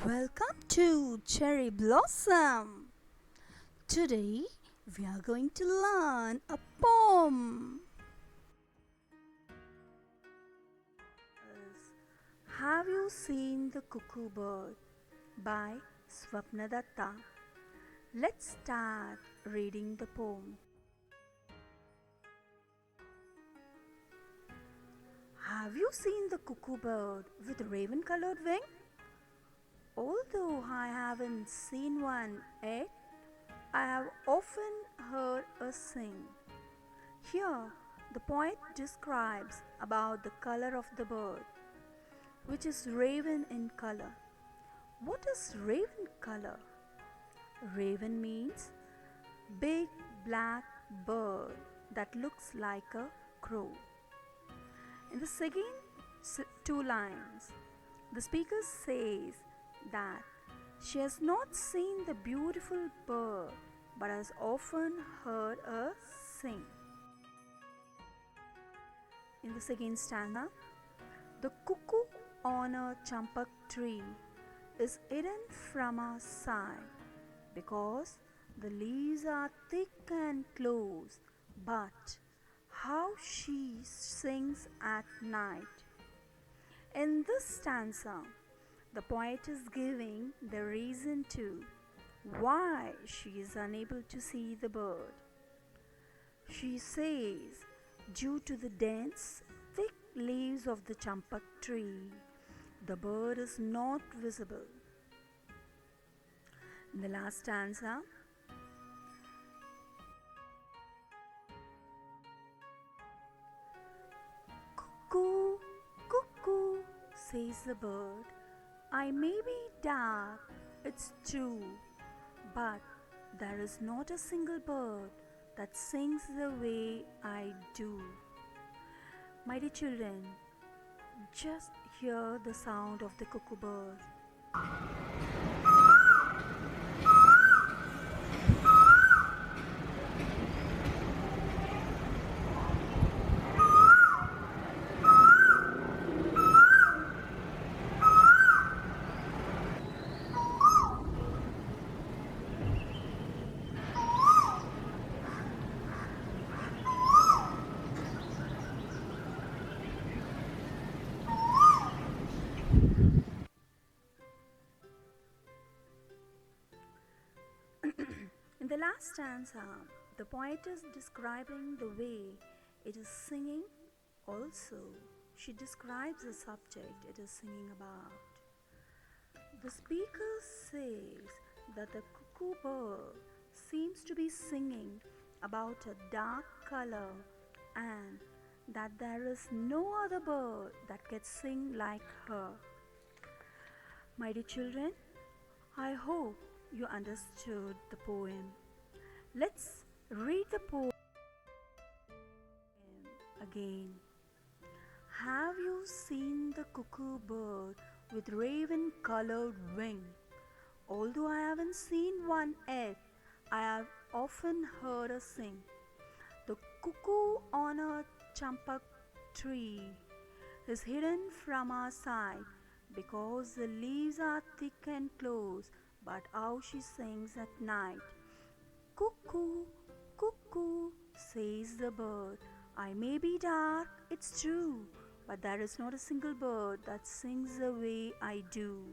Welcome to Cherry Blossom. Today we are going to learn a poem. Have you seen the Cuckoo Bird by Swapna Datta? Let's start reading the poem. Have you seen the cuckoo bird with raven colored wing? Although I haven't seen one yet, I have often heard a sing. Here, the poet describes about the color of the bird, which is raven in color. What is raven color? Raven means big black bird that looks like a crow. In the second two lines, the speaker says that she has not seen the beautiful bird but has often heard her sing. In the second stanza, the cuckoo on a champak tree is hidden from our sight because the leaves are thick and close, but how she sings at night. In this stanza, the poet is giving the reason to why she is unable to see the bird. She says, due to the dense, thick leaves of the champak tree, the bird is not visible. In the last stanza, cuckoo, cuckoo, says the bird, I may be dark, it's true, but there is not a single bird that sings the way I do. My dear children, just hear the sound of the cuckoo bird. In the last stanza, the poet is describing the way it is singing. Also, she describes the subject it is singing about. The speaker says that the cuckoo bird seems to be singing about a dark color and that there is no other bird that can sing like her. My dear children, I hope you understood the poem. Let's read the poem again. Have you seen the cuckoo bird with raven colored wing? Although I haven't seen one yet, I have often heard her sing. The cuckoo on a champak tree is hidden from our sight because the leaves are thick and close, but how she sings at night. Cuckoo, cuckoo, says the bird, I may be dark, it's true, but there is not a single bird that sings the way I do.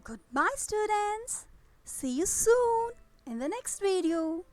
Goodbye, students. See you soon in the next video.